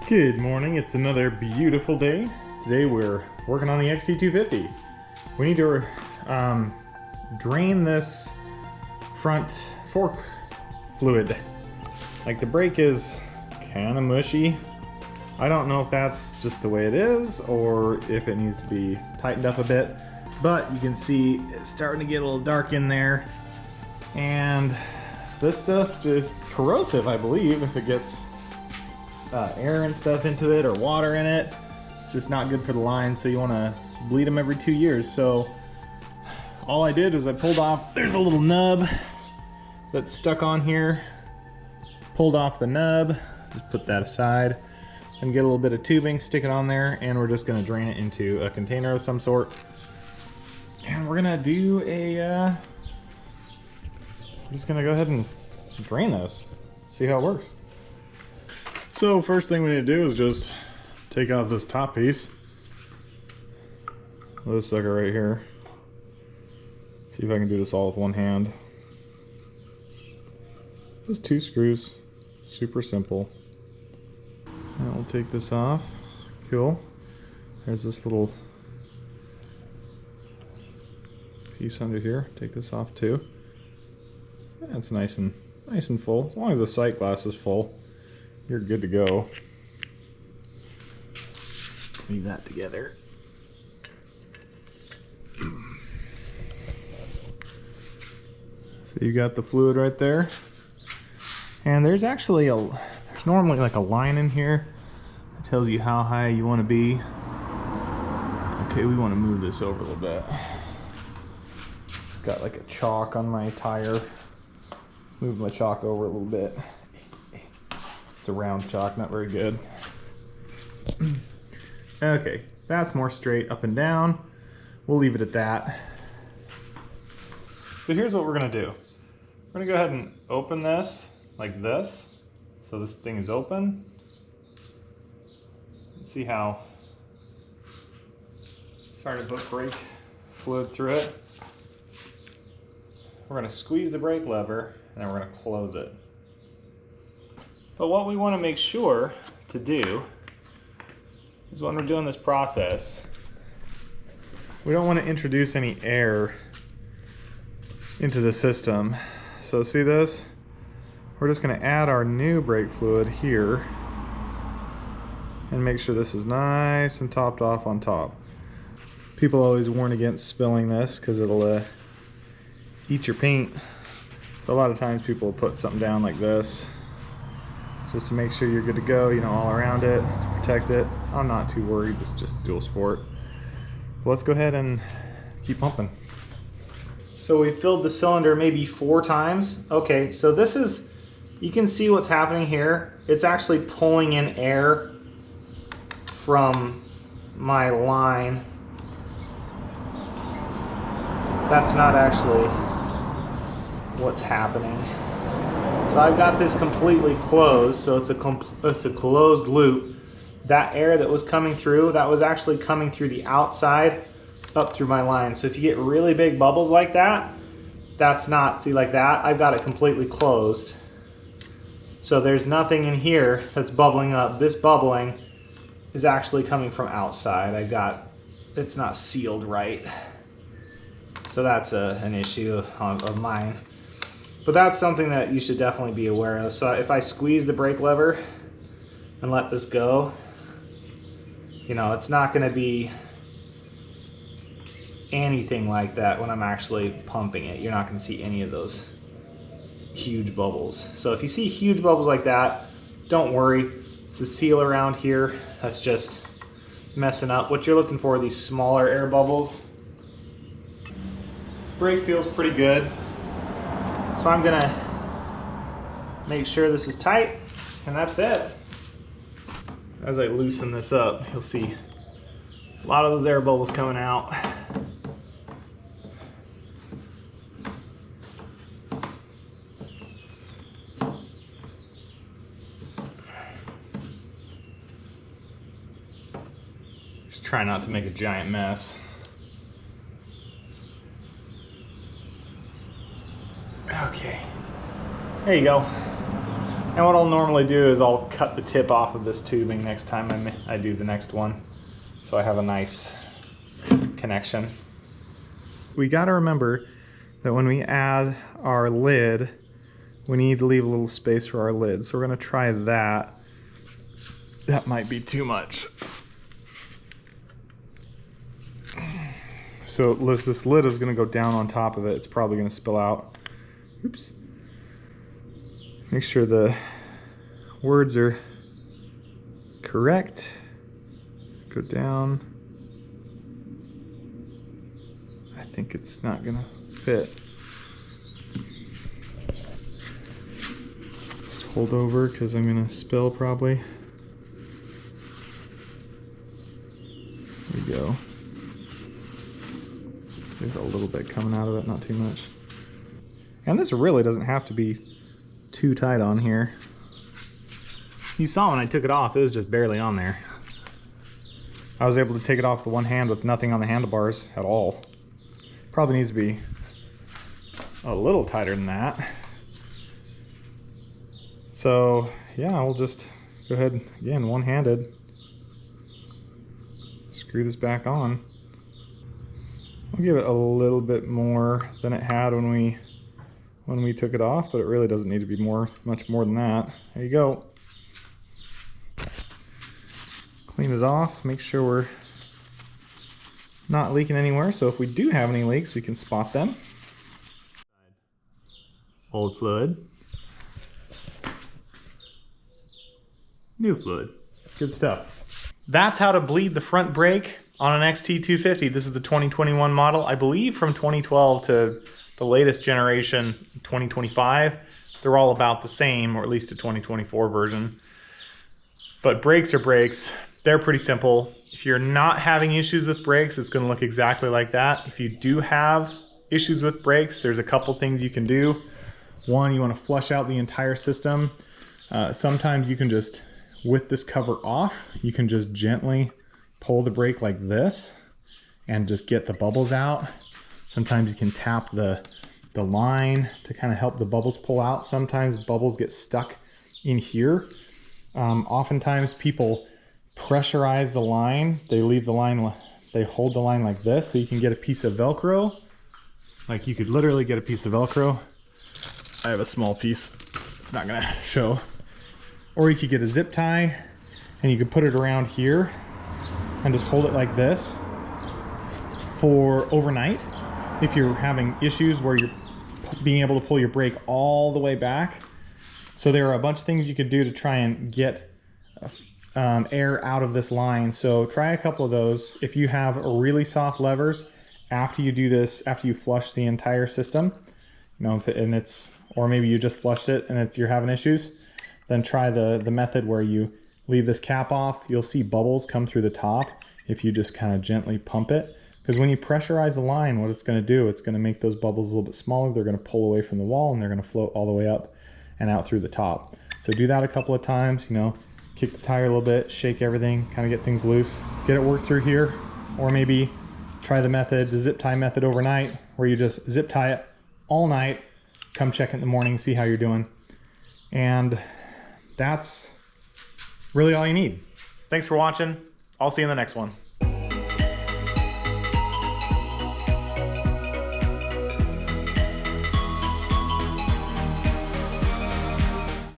Good morning, it's another beautiful day. Today we're working on the XT250. We need to drain this front fork fluid. Like, the brake is kind of mushy. I don't know if that's just the way it is or if it needs to be tightened up a bit, but you can see it's starting to get a little dark in there. And this stuff is corrosive, I believe, if it gets air and stuff into it or water in it. It's just not good for the lines, so you want to bleed them every 2 years. So all I did is I pulled off, there's a little nub that's stuck on here. Pulled off the nub, just put that aside, and get a little bit of tubing, stick it on there, and we're just going to drain it into a container of some sort. And we're going to do I'm just going to go ahead and drain this, see how it works. So first thing we need to do is just take off this top piece. This sucker right here. See if I can do this all with one hand. Just 2 screws, super simple. And we'll take this off. Cool. There's this little piece under here. Take this off too. That's nice and full. As long as the sight glass is full, you're good to go. Leave that together. So you got the fluid right there. And there's actually there's normally like a line in here that tells you how high you want to be. Okay, we want to move this over a little bit. It's got like a chalk on my tire. Let's move my chalk over a little bit. It's a round chalk, not very good. Okay, that's more straight up and down. We'll leave it at that. So here's what we're gonna do. We're gonna go ahead and open this like this. So this thing is open. Let's see how. Starting to put brake fluid through it. We're gonna squeeze the brake lever and then we're gonna close it. But what we want to make sure to do is when we're doing this process, we don't want to introduce any air into the system. So see this? We're just going to add our new brake fluid here and make sure this is nice and topped off on top. People always warn against spilling this because it'll eat your paint. So a lot of times people will put something down like this just to make sure you're good to go, you know, all around it, to protect it. I'm not too worried, this is just a dual sport. But let's go ahead and keep pumping. So we filled the cylinder maybe 4 times. Okay, so this is, you can see what's happening here. It's actually pulling in air from my line. That's not actually what's happening. So I've got this completely closed, so it's a closed loop. That air that was coming through, that was actually coming through the outside up through my line. So if you get really big bubbles like that, that's not, see like that, I've got it completely closed. So there's nothing in here that's bubbling up. This bubbling is actually coming from outside. It's not sealed right. So that's an issue of mine. But that's something that you should definitely be aware of. So if I squeeze the brake lever and let this go, you know, it's not going to be anything like that when I'm actually pumping it. You're not going to see any of those huge bubbles. So if you see huge bubbles like that, don't worry. It's the seal around here that's just messing up. What you're looking for are these smaller air bubbles. Brake feels pretty good. So I'm gonna make sure this is tight, and that's it. As I loosen this up, you'll see a lot of those air bubbles coming out. Just try not to make a giant mess. Okay, there you go. And what I'll normally do is I'll cut the tip off of this tubing next time I do the next one, so I have a nice connection. We got to remember that when we add our lid, we need to leave a little space for our lid. So we're going to try that. That might be too much. So this lid is going to go down on top of it. It's probably going to spill out. Oops. Make sure the words are correct. Go down. I think it's not going to fit. Just hold over because I'm going to spill probably. There we go. There's a little bit coming out of it, not too much. And this really doesn't have to be too tight on here. You saw when I took it off, it was just barely on there. I was able to take it off with one hand with nothing on the handlebars at all. Probably needs to be a little tighter than that. So yeah, we'll just go ahead again, one-handed. Screw this back on. I'll give it a little bit more than it had when we took it off, but it really doesn't need to be much more than that. There you go. Clean it off, make sure we're not leaking anywhere, so if we do have any leaks, we can spot them. Old fluid. New fluid. Good stuff. That's how to bleed the front brake on an XT250. This is the 2021 model. I believe from 2012 to the latest generation, 2025, they're all about the same, or at least a 2024 version. But brakes are brakes. They're pretty simple. If you're not having issues with brakes, it's going to look exactly like that. If you do have issues with brakes, there's a couple things you can do. One, you want to flush out the entire system. Sometimes you can just, with this cover off, you can just gently pull the brake like this and just get the bubbles out. Sometimes you can tap the line to kind of help the bubbles pull out. Sometimes bubbles get stuck in here. Oftentimes people pressurize the line. They leave the line, they hold the line like this, so you can get a piece of Velcro. Like you could literally get a piece of Velcro. I have a small piece, it's not gonna show. Or you could get a zip tie and you could put it around here and just hold it like this for overnight. If you're having issues where you're being able to pull your brake all the way back. So there are a bunch of things you could do to try and get air out of this line. So try a couple of those. If you have really soft levers, after you do this, after you flush the entire system, you know, or maybe you just flushed it and you're having issues, then try the method where you leave this cap off. You'll see bubbles come through the top if you just kind of gently pump it. Because when you pressurize the line, what it's going to do, it's going to make those bubbles a little bit smaller. They're going to pull away from the wall and they're going to float all the way up and out through the top. So do that a couple of times, you know, kick the tire a little bit, shake everything, kind of get things loose, get it worked through here. Or maybe try the zip tie method overnight, where you just zip tie it all night, come check it in the morning, see how you're doing. And that's really all you need. Thanks for watching. I'll see you in the next one.